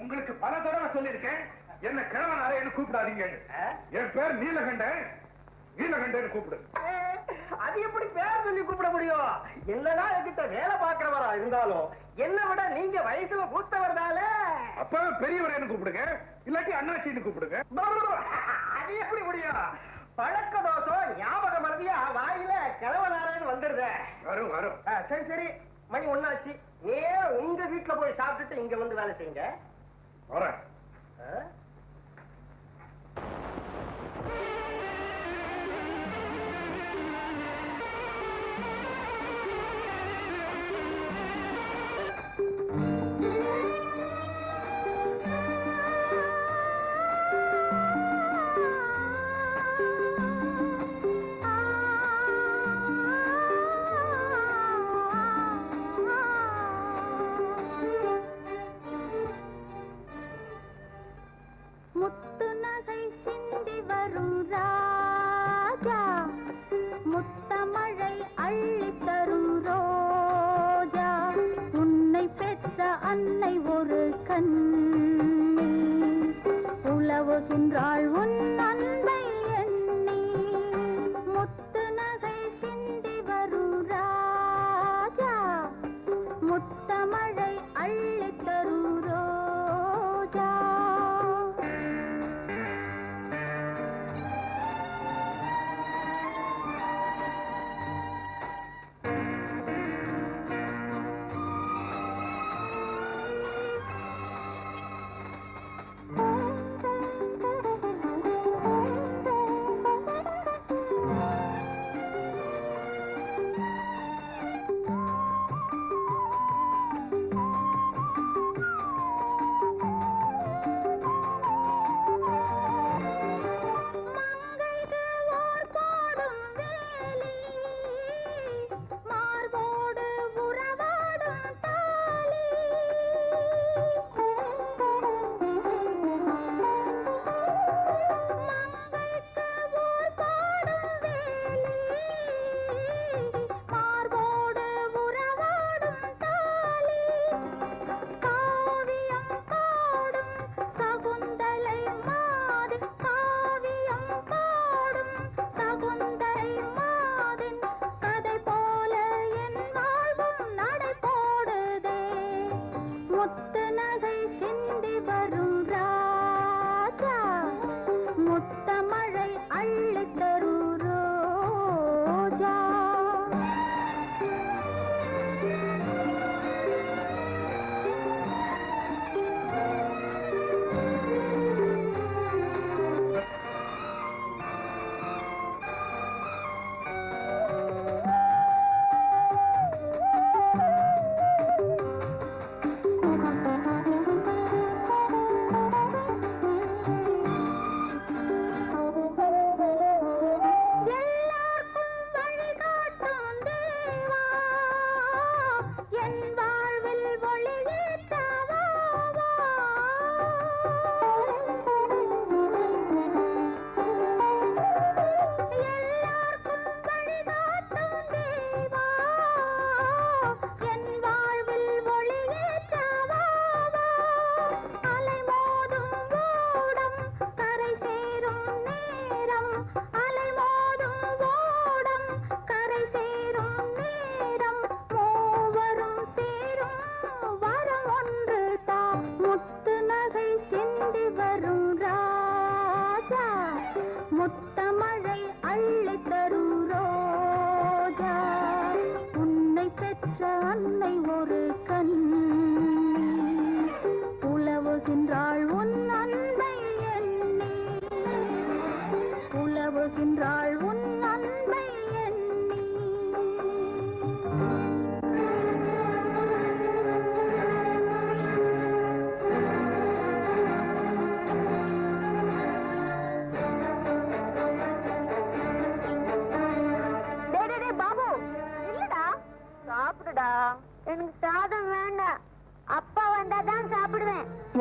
உங்களுக்கு பல தடவை சொல்லியிருக்கேன், என்ன கிழவன் அறையன்னு கூப்பிடாதீங்க. என் பேர் நீலகண்டன், நீலகண்டன் கூப்பிடு. அது எப்படி பேர் சொல்லி கூப்பிட முடியும்? என்னதான் என்கிட்ட வேலை பார்க்கிறவரா இருந்தாலும் என்ன விட நீங்க வயசுல மூத்தவர்தால. அப்ப பெரியவரேன்னு கூப்பிடுங்க, இல்லாட்டி அண்ணாச்சின்னு கூப்பிடுங்க. அது எப்படி முடியும்? பழக்க தோஷம் ஞாபக மறதியா வாயில கிழவனாரன்னு வந்துருத. வரும் வரும். சரி சரி, மணி ஒண்ணாச்சு. நேரம் உங்க வீட்டுல போய் சாப்பிட்டுட்டு இங்க வந்து வேலை செய்யுங்க. வரேன்.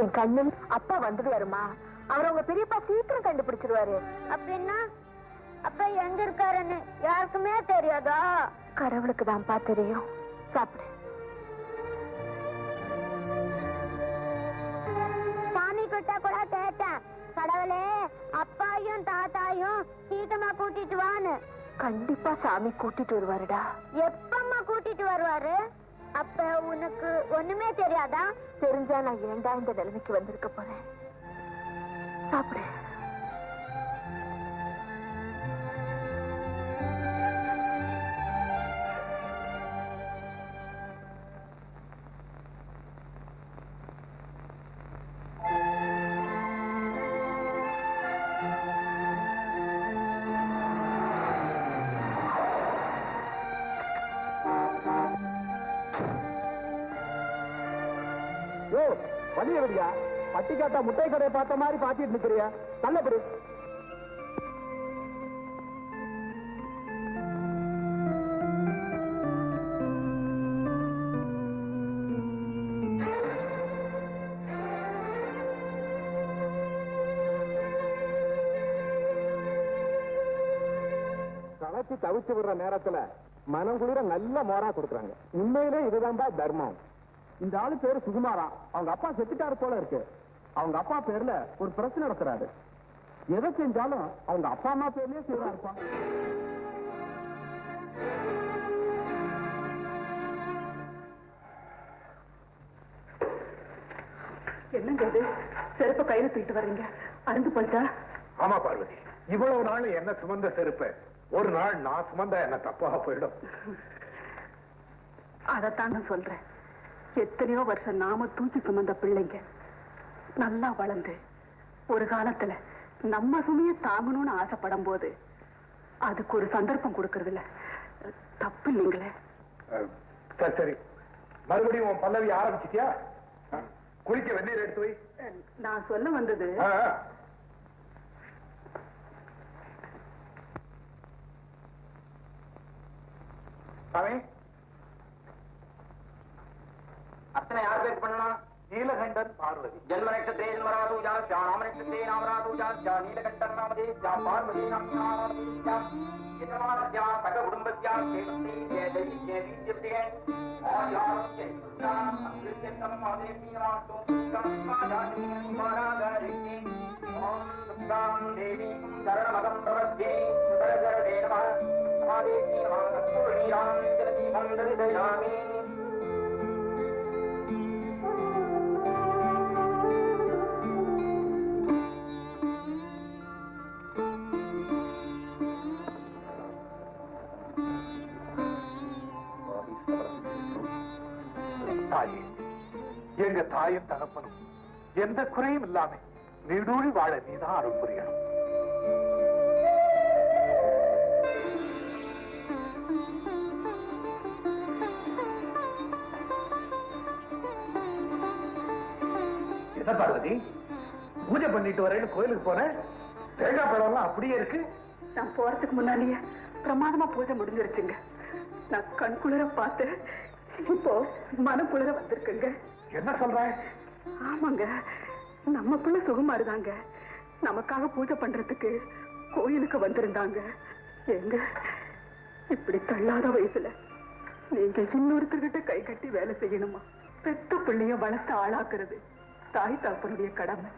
என் கண்ணன் அப்பா வந்துடுவாருமா. அவர் உங்க பெரியப்பா சீக்கிரம் கண்டுபிடிச்சிருவாரு. அப்படின்னா அப்பா எங்க இருக்காருன்னு யாருக்குமே தெரியாதா? கடவுளுக்கு தான்ப்பா தெரியும். சாப்பிடு. அப்பாயும் தாத்தாயும் சீக்கிரமா கூட்டிட்டு வான்னு. கண்டிப்பா சாமி கூட்டிட்டு வருவாருடா. எப்பம்மா கூட்டிட்டு வருவாரு? அப்ப உனக்கு ஒண்ணுமே தெரியாதா? தெரிஞ்சா நான் ஏன்டா இந்த நிலைமைக்கு வந்திருக்க போறேன். சாப்பிடு. வழியா பட்டி காட்டா முட்டை கடையை பார்த்த மாதிரி பாத்திட்டு நிக்கிறியா? நல்லபடி சமைச்சு தவிச்சு விடுற நேரத்துல மனம் குளிர நல்ல மோரா கொடுக்குறாங்க. உண்மையிலே இதுதான்பா தர்மம். இந்த ஆளு பேரு சுகுமாரா. அவங்க அப்பா செத்துட்டாரு போல இருக்கு. அவங்க அப்பா பேர்ல ஒரு பிரச்சனை நடக்கிறாரு. எதை செஞ்சாலும் அவங்க அப்பா அம்மா பேர்லயே செய்யறாருப்பா. என்னங்க இது? செருப்ப கையில தூக்கிட்டு வர்றீங்க, அருந்து போயிட்டா? ஆமா பார்வதி, இவ்வளவு நாள் என்ன சுமந்த செருப்ப ஒரு நாள் நான் சுமந்தா என்ன தப்பாக போயிடும். அதத்தான் நான் சொல்றேன். எத்தனையோ வருஷம் நாம தூக்கி சுமந்த பிள்ளைங்க நல்லா வளர்ந்து ஒரு காலத்துல நம்ம சுமைய தாங்கணும்னு ஆசைப்படும் போது அதுக்கு ஒரு சந்தர்ப்பம் கொடுக்கறது இல்ல. தப்பு இல்லைங்களே. சரி சரி, மறுபடியும் உன் பல்லவி ஆரம்பிச்சிட்டியா? குளிக்க வெந்நீர் எடுத்து வை. நான் சொல்ல வந்தது, அர்ச்சனை யார் பேர் பண்ணலாம்? நீலகண்டன் பார்வதி. ஜென்ம நட்சத்திரே ஜென்மராதூஜா நாம நட்சத்திரே நாமராதூஜா நீலகண்டன் நாமதே பார்வதி நாமதே யஜமானஸ்யா சக குடும்பஸ்யா சேவந்தி ஜெயதேவி ஜெயதீப்தியே ஆயாஸ்ய அங்கிருத்யம் மாதேவீராட்டோ கம்மாதானி மகாராஜி ஓம் சுப்தாம் தேவி சரணமகம் பிரவத்யே சுதரதே நமः மாதேவி நமः சத்குருணீராம் ஜலதி மந்தரிதயாமி. தாயே, எங்க தாயும் தகப்பனும் எந்த குறையும் இல்லாம நீடூழி வாழ நீதான் அருள் புரியணும். என்ன பார்வதி, பூஜை பண்ணிட்டு வரேன்னு கோயிலுக்கு போனேன், தேங்காய் பழம் எல்லாம் அப்படியே இருக்கு. நான் போறதுக்கு முன்னாலேயே பிரமாதமா பூஜை முடிஞ்சிருச்சுங்க. நான் கண் குளிர பார்த்து இப்போ மனம் குளிர வந்திருக்குங்க. என்ன சொல்ற? ஆமாங்க, நம்ம பிள்ளை சுகுமாருதாங்க நமக்காக பூஜை பண்றதுக்கு கோயிலுக்கு வந்திருந்தாங்க. எங்க இப்படி தள்ளாத வயசுல நீங்க இன்னொருத்தர்கிட்ட கை கட்டி வேலை செய்யணுமா? பெத்த பிள்ளைய வளர்த்து ஆளாக்குறது தாய் தகப்பனுடைய கடமை.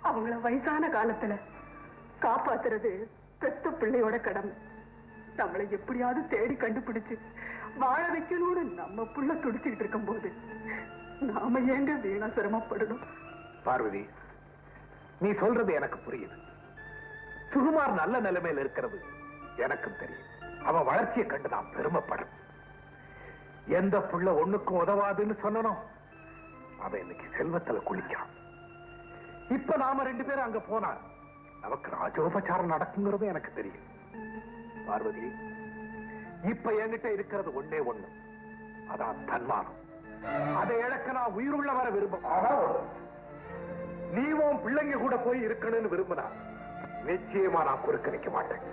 அவங்கள வயசான காலத்துல காப்பாத்துறது பெத்த பிள்ளையோட கடமை. நம்மளை எப்படியாவது தேடி கண்டுபிடிச்சு வாழ வைக்கணும்னு நம்ம புள்ள துடிச்சுக்கிட்டு இருக்கும் போது நாம ஏங்க வீணா சிரமப்படணும்? பார்வதி, நீ சொல்றது எனக்கு புரியுது. சுகுமார் நல்ல நிலைமையில் இருக்கிறது எனக்கும் தெரியும். அவன் வளர்ச்சியை கண்டு நான் பெருமைப்படும். எந்த புள்ள ஒண்ணுக்கும் உதவாதுன்னு சொன்னனோ அவன் இன்னைக்கு செல்வத்துல குளிக்கான். இப்ப நாம 2 பேரும் அங்க போனா நமக்கு ராஜோபச்சாரம் நடக்குங்கிறது எனக்கு தெரியும். பார்வதி, இப்ப என்கிட்ட இருக்கிறது ஒண்ணே ஒண்ணு, அதான் தன்மானம். அதை இழக்க நான் உயிருள்ள வர விரும்ப. நீ உன் பிள்ளைங்க கூட போய் இருக்கணும்னு விரும்பினா நிச்சயமா நான் குறுக்க நிக்க மாட்டேன்.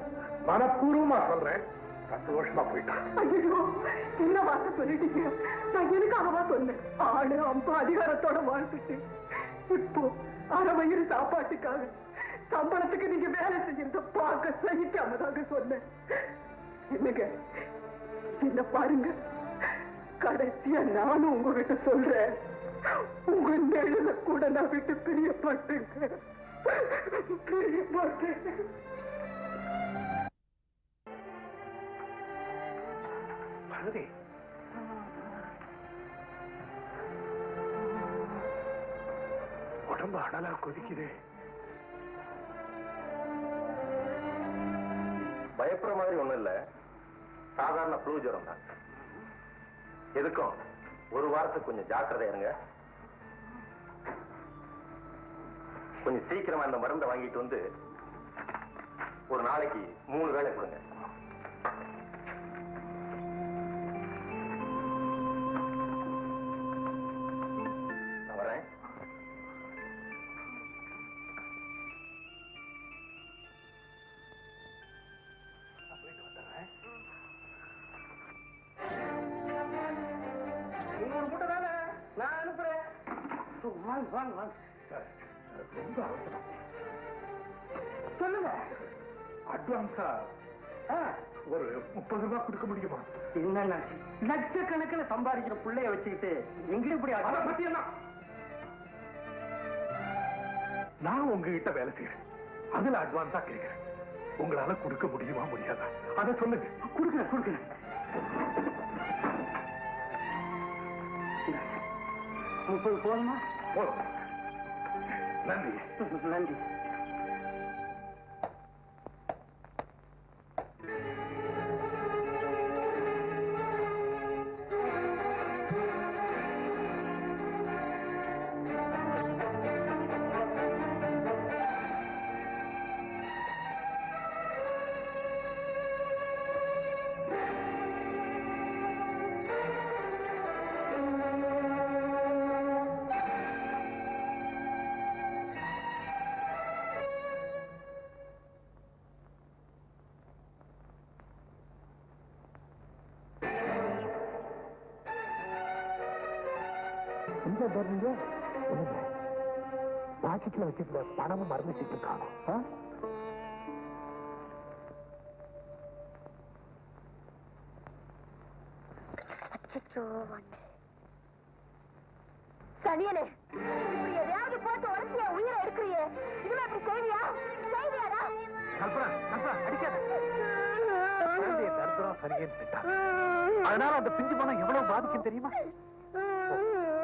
மனப்பூர்வமா சொல்றேன், சந்தோஷமா போயிட்டான். ஐயோ, என்ன வார்த்தை சொல்லிட்டீங்க? நான் எதுக்காகவா சொன்னேன்? ஆளு அம்பா அதிகாரத்தோட வாழ்த்துட்டு இப்போ அரை வயிறு சாப்பாட்டுக்காக சம்பளத்துக்கு நீங்க வேலை செய்யறத பார்க்க சகிக்காமதாக சொன்னேன். என்னங்க, என்ன பாருங்க, கடைசியா நானும் உங்ககிட்ட சொல்றேன், உங்க நெழுத கூட நான் விட்டு பிரியப்பட்டுங்க. பரதி, உடம்பு அனலா கொதிக்குது. பயப்படுற மாதிரி ஒண்ணும் இல்ல, சாதாரண ஃப்ளூ ஜுரம் தான். எதுக்கும் ஒரு வாரத்துக்கு கொஞ்சம் ஜாக்கிரதை இருங்க. கொஞ்சம் சீக்கிரமா இந்த மருந்தை வாங்கிட்டு வந்து ஒரு நாளைக்கு 3 வேளை கொடுங்க. நான் வரேன். போயிட்டு வந்துடுறேன். நான் அனுப்புறேன். வாங்க வாங்க. ரொம்ப அவசரம். சொல்லுங்க. அட்வான்ஸா ஒரு 30 ரூபாய் கொடுக்க முடியுமா? என்ன லட்சக்கணக்கில் சம்பாதிக்கிற பிள்ளைய வச்சுக்கிட்டு எங்க இப்படி அதை பத்தி என்ன? நான் உங்ககிட்ட வேலை செய்யறேன், அதுல அட்வான்ஸா கேட்கிறேன். உங்களால கொடுக்க முடியுமா முடியாதா அதை சொல்லுங்க. கொடுக்குறேன். 30 போதுமா? போதும். நன்றி. நன்றி. பாக்கெட்ல வச்சிருந்த பணமும் மறந்துட்டு காணும். சனியனே, இப்படி எதையாவது போட்டு உடச்சிய உயிரை எடுக்கிறியே, இதுல இப்படி செய்வியா? செய்வியாடா? அதனால அந்த பிஞ்சு பணம் எவ்வளவு பாதிக்கும் தெரியுமா?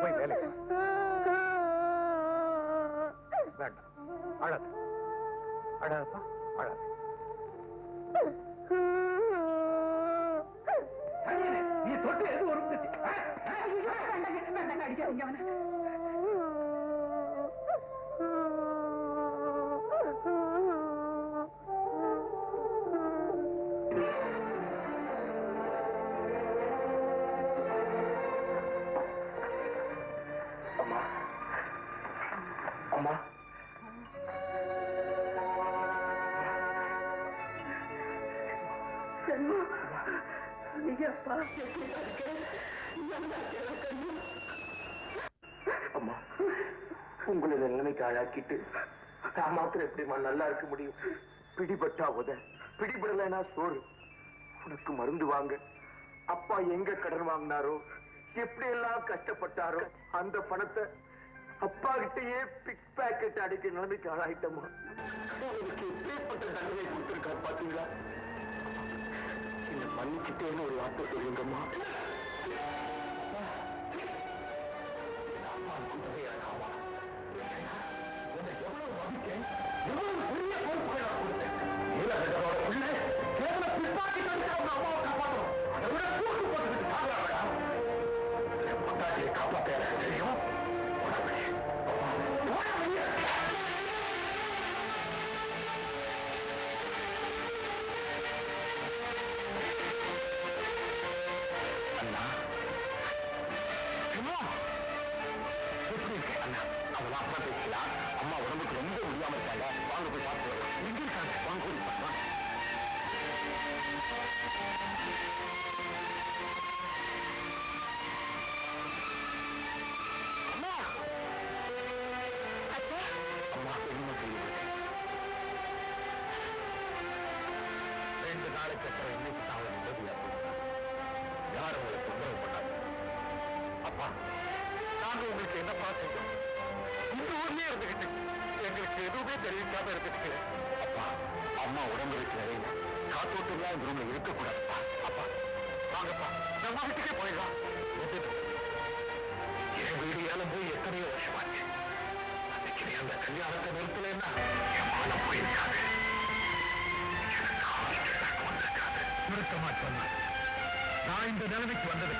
போய் வேலை வேண்டாம். அழாது அழாதப்பா, அழாது. நீ தொட்டு எது ஒரு அடிக்காதீங்க. அம்மா, அம்மா, அம்மா, உங்களை நிலைமைக்கு ஆளாக்கிட்டு நான் மாத்திரம் எப்படிமா நல்லா இருக்க முடியும்? பிடிபட்டா உத, பிடிபடலைன்னா சோறு. உனக்கு மருந்து வாங்க அப்பா எங்க கடன் வாங்கினாரோ, எப்படி எல்லாம் கஷ்டப்பட்டாரோ, அந்த பணத்தை அப்பா கிட்டயே பிக் பேக்கெட் அடிக்க நிலைமைக்கு ஆளாயிட்டம்மா. எனக்கு எப்பேற்பட்ட தண்டனை கொடுத்திருக்கா பாத்தீங்களா? இந்த மன்னிச்சுட்டேன்னு ஒரு வார்த்தை சொல்லுங்கம்மா. காப்பாற்ற எனக்கு தெரியும். அண்ணா, எப்படி இருக்கு அண்ணா? அவன் அப்பா பேசலாம். அம்மா உடம்புக்கு ரொம்ப முடியாம இருக்காங்க. வாங்க போய் பார்த்து வரலாம். எங்க இருக்காங்க? வாங்க கூடி பார்க்கலாம். அம்மா, அம்மா என்ன செய்யுது? 2 நாளைக்கு அப்புறம் இன்னைக்கு தான் அவன் நிம்மதியா போகிறான். யாரும் உங்களை தொந்தரவு பண்ணாங்க. அப்பா, நாங்க உங்களுக்கு என்னப்பா செஞ்சோம்? இந்த ஊர்லயே இருந்துகிட்டு எங்களுக்கு எதுவுமே தெரிவிக்காம இருந்துட்டு அப்பா அம்மா உடம்பு இருக்கிற நிலையில காத்தோட்டம்லாம் இந்த ரூம்ல இருக்கக்கூடாதுப்பா. அப்பா வாங்கப்பா நம்ம வீட்டுக்கே போயிடலாம். என் வீடு ஏழும்பு எத்தனையோ வருஷமாச்சு. அன்னைக்கு அந்த கல்யாணத்தை நிறுத்தலைன்னா என் மானம் போயிருக்காது. நிறுத்த மாட்டேன். நான் இந்த நிலைமைக்கு வந்தது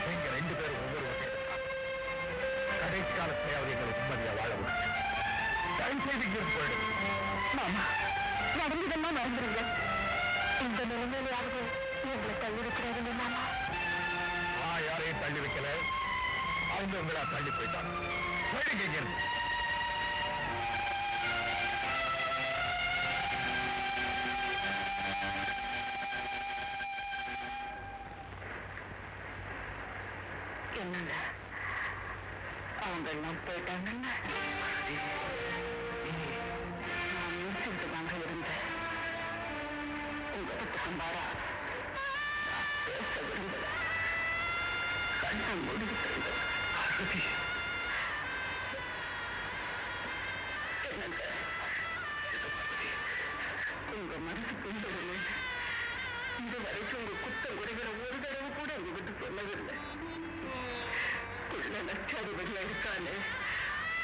நீங்க 2 பேரும் ஒவ்வொரு கடைசி காலத்திலேயாவது எங்களை நிம்மதியா வாழ முடியும். டைம் சேவிங் போயிடும். மாமா நடந்ததெல்லாம் மறந்துருங்க. இந்த நிலைமையிலாவது எங்களை தள்ளி வைக்கிறாரு மாமா. நான் யாரையும் தள்ளி வைக்கல, அவங்க உங்களா தள்ளி போயிட்டாங்க. போயிடுங்க. என்னங்க அவங்க எல்லாம் போயிட்டாங்கல்ல. நான் யோசிச்சுட்டு தாங்க இருந்தேன். உங்ககிட்ட சம்பாரா பேச விரும்பல. கண்ணை மூடிக்கிட்டு இருந்தேன். என்னங்க உங்க மனசு பின்படுங்க. இது வரைக்கும் உங்க குத்தம் குறைகளை ஒரு தடவை கூட உங்ககிட்ட சொன்னதில்லை. லட்சாதிபதியா இருக்கானே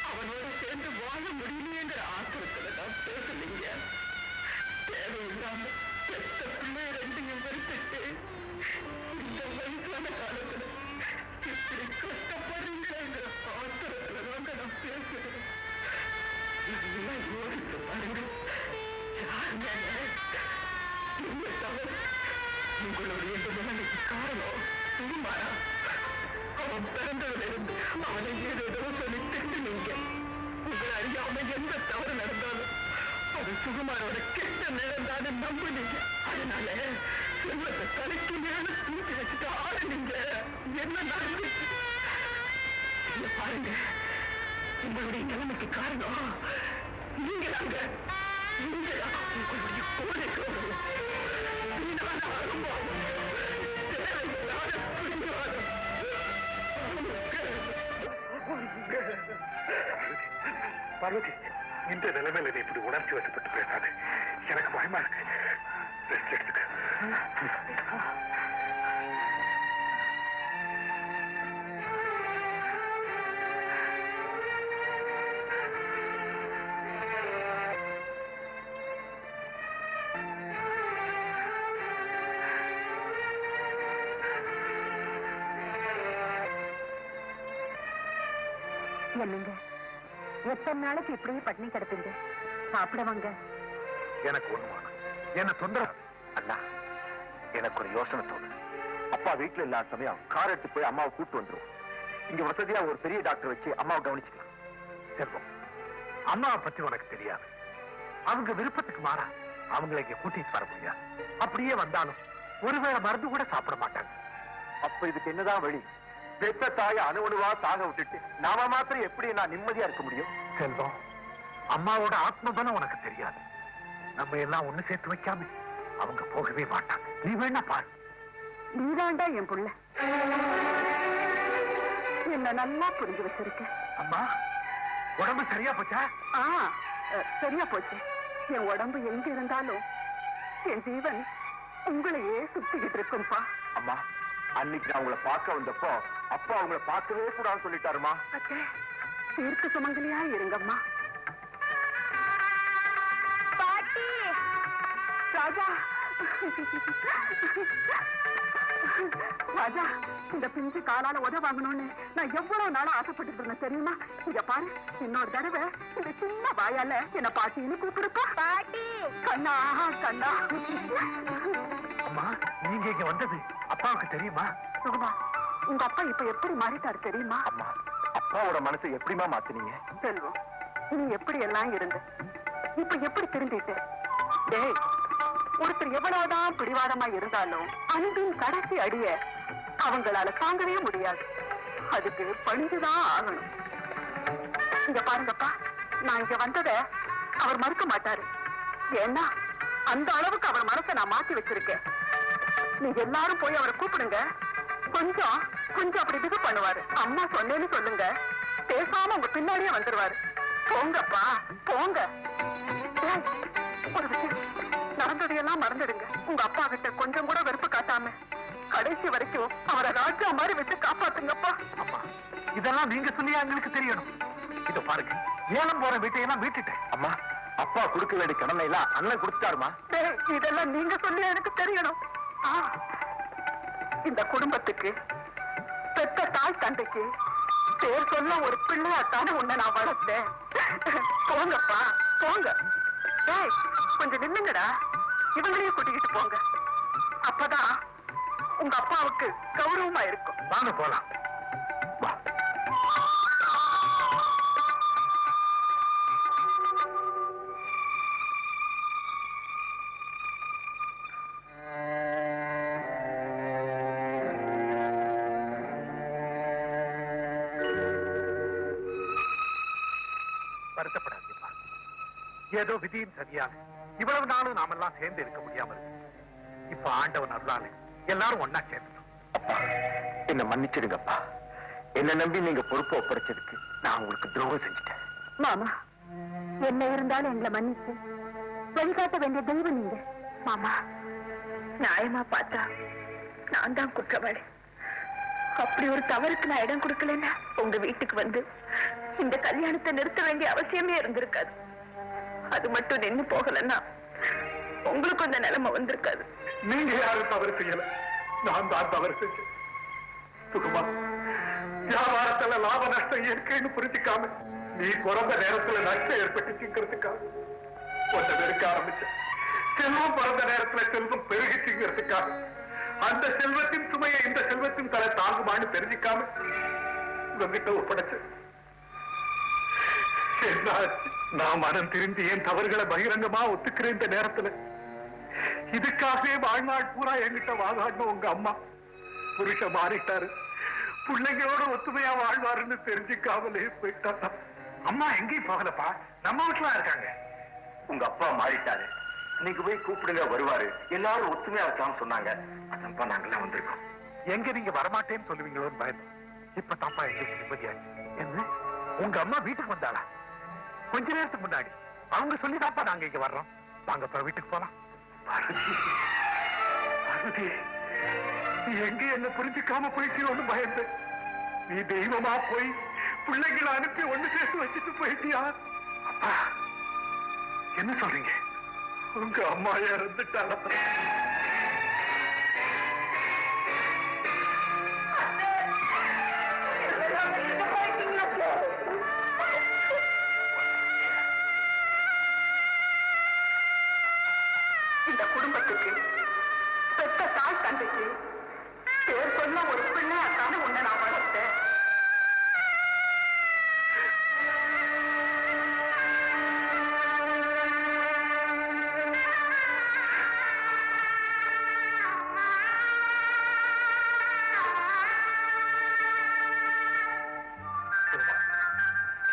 அவனோட சேர்ந்து வாழ முடியலையேங்கிற ஆத்திரத்துல நான் பேசலீங்க. தேவையில்லாம பெத்த பிள்ளை 2 வெறுத்துட்டு இந்த வயசான காலத்துல இப்படி கஷ்டப்படுறீங்களேங்கிற ஆத்திரத்துல தாங்க நான் பேசுறேன். இதெல்லாம் யோசிச்சு பாருங்க. யாருங்க நீங்க தவிர உங்களுடைய இந்த நிலைமைக்கு காரணம் சுகுமாரா. அவன் பிறந்ததிலிருந்து அவனை ஏதேதோ சொல்லி திட்டுனீங்க. உங்களை அறியாம எந்த தவறு நடந்தாலும் அது சுகுமாரோட கெட்ட நேரம் தானே நம்புனீங்க. அதனால செல்வத்தை தலைக்கு மேல தூக்கி வச்சுட்டு ஆடுனீங்க. என்ன நடந்துச்சு பாருங்க. உங்களுடைய நிலைமைக்கு காரணம் நீங்களாங்க. நீங்களா உங்களுடைய கோடைக்கு பார்வதி, இந்த நிலைமையில நீ இப்படி உணர்ச்சி வசப்பட்டு பேசாது. எனக்கு பயமா இருக்கு. ரெஸ்ட் எடுத்துக்க. என்னங்க எத்தனை நாளைக்கு இப்படியே பட்டினி கிடப்பீங்க? சாப்பிடவாங்க. எனக்கு ஒண்ணுமான என்ன தொந்தரவு அண்ணா. எனக்கு ஒரு யோசனை தோணுது. அப்பா வீட்டுல இல்லாத சமயம் கார் எடுத்து போய் அம்மாவை கூட்டு வந்துரும். இங்க வசதியா ஒரு பெரிய டாக்டர் வச்சு அம்மாவை கவனிச்சுக்கலாம். செல்வம், அம்மாவை பத்தி உனக்கு தெரியாது. அவங்க விருப்பத்துக்கு மாறா அவங்களை இங்க கூட்டிட்டு வர முடியாது. அப்படியே வந்தாலும் ஒருவேளை மருந்து கூட சாப்பிட மாட்டாங்க. அப்ப இதுக்கு என்னதான் வழி? பெத்த தாய அணுவணுவா சாக விட்டுட்டு நாம மாத்திரம் எப்படி நான் நிம்மதியா இருக்க முடியும்? செல்வம், அம்மாவோட ஆத்மபலம் உனக்கு தெரியாது. நம்ம எல்லாம் ஒண்ணு சேர்த்து வைக்காம அவங்க போகவே மாட்டாங்க. நீ வேணா பாரு. நீதாண்டா என் புள்ள. என்ன நல்லா புரிஞ்சு வச்சிருக்க. அம்மா, உடம்பு சரியா போச்சா? சரியா போச்சு. என் உடம்பு எங்க இருந்தாலும் என் ஜீவன் உங்களையே சுத்திக்கிட்டு இருக்கும்பா. அம்மா, அன்னைக்கு நான் உங்களை பார்க்க வந்தப்போ அப்பா அவங்களை பார்க்கவே கூடாதுன்னு சொல்லிட்டாருமா. தீர்க்க சுமங்கலியா இருங்கம்மா. பாட்டி ராஜா, ராஜா, இந்த பிஞ்சு காலால உத வாங்கணும்னு நான் எவ்வளவு நாளா ஆசைப்பட்டு இருந்தேன் தெரியுமா? இங்க பாரு, இன்னொரு தடவை இந்த சின்ன வாயால என்ன பாட்டின்னு கூப்பிடுப்பா. பாட்டி கண்ணா கண்ணா. அம்மா, நீங்க இங்க வந்தது அப்பாவுக்கு தெரியுமா? சுகுமா, உங்க அப்பா இப்ப எப்படி மாறிட்டாரு தெரியுமா? அம்மா, அப்பாவோட மனசை எப்படிமா மாத்தினீங்க? செல்வம், நீ எப்படி எல்லாம் இருந்து இப்ப எப்படி திரும்பிட்டு? டேய், ஒருத்தர் எவ்வளவுதான் பிடிவாதமா இருந்தாலும் அன்பின் கடைசி அடிய அவங்களால தாங்கவே முடியாது. அதுக்கு பணிஞ்சுதான் ஆகணும். இங்க பாருங்கப்பா, நான் இங்க வந்தத அவர் மறுக்க மாட்டாரு. ஏன்னா அந்த அளவுக்கு அவர் மனசை நான் மாத்தி வச்சிருக்கேன். நீங்க எல்லாரும் போய் அவரை கூப்பிடுங்க. கொஞ்சம் கொஞ்சம் அப்படி இது பண்ணுவாரு. அம்மா சொன்னேன்னு சொல்லுங்க, பேசாம உங்க பின்னாடியே வந்துருவாரு. போங்கப்பா போங்க. ஏய், ஒரு விஷயம், நடந்ததையெல்லாம் மறந்துடுங்க. உங்க அப்பா கிட்ட கொஞ்சம் கூட வெறுப்பு காட்டாம கடைசி வரைக்கும் அவரை ராஜா மாதிரி வச்சு காப்பாத்துங்கப்பா. அம்மா, இதெல்லாம் நீங்க சொல்லி எங்களுக்கு தெரியணும். இத பாருங்க, ஏலம் போற வீட்டையெல்லாம் வீட்டுட்டேன். அம்மா, அப்பா கொடுக்க வேண்டிய கடனை எல்லாம் அண்ணன் கொடுத்தாருமா. இதெல்லாம் நீங்க சொல்லி எனக்கு தெரியணும். இந்த குடும்பத்துக்கு பெத்த தாய் தந்தைக்கு பேர் சொல்ல ஒரு பிள்ளையாத்தான உன்னை நான் வளர்த்தேன். போங்கப்பா போங்க. ஏய், கொஞ்சம் நில்லுங்கடா. இவங்களையும் கூட்டிக்கிட்டு போங்க. அப்பதான் உங்க அப்பாவுக்கு கௌரவமா இருக்கும். வாங்க போலாம். வா. வருத்தப்படாதீப்பா. ஏதோ விதியின் சரியாக இவ்வளவு நாளும் நாமெல்லாம் சேர்ந்து இருக்க முடியாமல் இப்ப ஆண்டவன் அருளால எல்லாரும் ஒன்னா சேர்ந்துட்டோம். அப்பா, என்ன மன்னிச்சிடுங்கப்பா. என்ன நம்பி நீங்க பொறுப்பை ஒப்படைச்சதுக்கு நான் உங்களுக்கு துரோகம் செஞ்சுட்டேன். மாமா, என்ன இருந்தாலும் எங்களை மன்னிச்சு வழிகாட்ட வேண்டிய தெய்வம் நீங்க. மாமா, நியாயமா பார்த்தா நான் தான் குற்றவாளி. அப்படி ஒரு தவறுக்கு நான் இடம் கொடுக்கலன்னா உங்க வீட்டுக்கு வந்து இந்த கல்யாணத்தை நிறுத்த வேண்டிய அவசியமே இருந்திருக்காது. அது மட்டும் நின்னு போகலன்னா உங்களுக்கு அந்த நிலைமை வந்திருக்காது. நீங்க யாரும் தவறு செய்யல, நான் தான் தவறு செஞ்சேன். சுகுமா, வியாபாரத்துல லாப நஷ்டம் இருக்குன்னு புரிஞ்சுக்காம நீ பிறந்த நேரத்துல நஷ்டம் ஏற்பட்டுச்சுங்கிறதுக்காக ஒன்றை வெறுக்க ஆரம்பிச்ச. செல்வம் பிறந்த நேரத்துல செல்வம் பெருகிச்சுங்கிறதுக்காக அந்த செல்வத்தின் சுமையை இந்த செல்வத்தின் தலை தாங்குமான்னு தெரிஞ்சுக்காம இவங்கிட்ட ஒப்படைச்ச. நான் மனம் திரும்பி என் தவறுகளை பகிரங்கமா ஒத்துக்கிறேன். இந்த நேரத்துல இதுக்காகவே வாழ்நாள் பூரா என்கிட்ட வாதாடணும் உங்க அம்மா. புருஷன் மாறிட்டாரு, பிள்ளைங்களோட ஒத்துமையா வாழ்வாருன்னு தெரிஞ்சுக்காமலே போயிட்டா. அம்மா எங்கேயும் போகலப்பா, நம்ம வீட்டுல இருக்காங்க. உங்க அப்பா மாறிட்டாரு, நீங்க போய் கூப்பிடுங்க, வருவாரு. எல்லாரும் ஒத்துமையா இருக்கான்னு சொன்னாங்க. அதான்ப்பா நாங்கெல்லாம் வந்திருக்கோம். எங்க நீங்க வரமாட்டேன்னு சொல்லுவீங்களோன்னு பயந்து இப்ப தாப்பா எங்களுக்கு நிம்மதியாச்சு. என்ன, உங்க அம்மா வீட்டுக்கு வந்தாளா? கொஞ்ச நேரத்துக்கு முன்னாடி அவங்க சொல்லிதாப்பா நாங்க இங்க வர்றோம். வாங்கப்பா வீட்டுக்கு போலாம். எங்க என்ன புரிஞ்சுக்காம போயிட்டியோன்னு பயந்து நீ தெய்வமா போய் பிள்ளைகளை அனுப்பி ஒண்ணு சேர்த்து வச்சுட்டு போயிட்டியா? அப்பா, என்ன சொல்றீங்க? உங்க அம்மா இறந்துட்டாளா? இந்த குடும்பத்துக்கு பெத்த தாய் தந்தைக்கு பேர் சொன்ன ஒரு பிள்ளையாத்தான உன்னை நான் வளர்த்தேன்.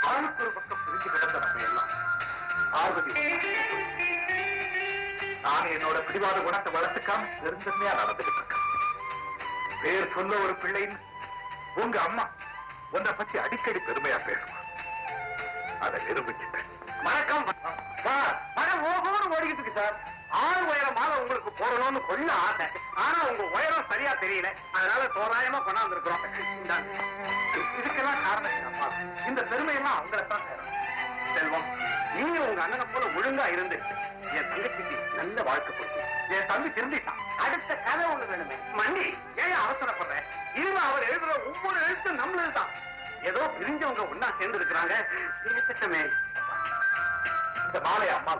ஆளுக்கு ஒரு பக்கம் பிரிஞ்சு கிடந்த நம்ம எல்லாம் பார்வதி நான் என்னோட பிடிவாத குணத்தை வளர்த்துக்காம பெருந்தன்மையா நடந்துகிட்டு இருக்கேன். பேர் சொல்ல ஒரு பிள்ளைன்னு உங்க அம்மா உன்னை பத்தி அடிக்கடி பெருமையா பேசுவான். அதை நிரூபிச்சுட்டேன். வணக்கம் சார். மரம் ஓகோன்னு ஓடிக்கிட்டு இருக்கு சார். 6 உயரமாக உங்களுக்கு போடணும்னு கொஞ்சம் ஆசை. ஆனா உங்க உயரம் சரியா தெரியல, அதனால தோராயமா கொண்டாந்துருக்கிறோம். இதுக்கெல்லாம் காரணம் எங்க அம்மா. இந்த பெருமையெல்லாம் அவங்களைத்தான் சேரும். செல்வம், நீங்க உங்க அண்ணனை போல ஒழுங்கா இருந்து என் தங்கச்சிக்கு நல்ல வாழ்க்கை கொடுத்து என் தம்பி திரும்பிட்டான். அடுத்த கதை ஒண்ணு வேணுமே. மண்டி, ஏன் அவசரப்படுறேன்? இனிமே அவர் எழுதுற ஒவ்வொரு எழுத்தும் நம்மளுதான். ஏதோ பிரிஞ்சவங்க ஒன்னா சேர்ந்து இருக்கிறாங்க. இந்த மாலை அம்மா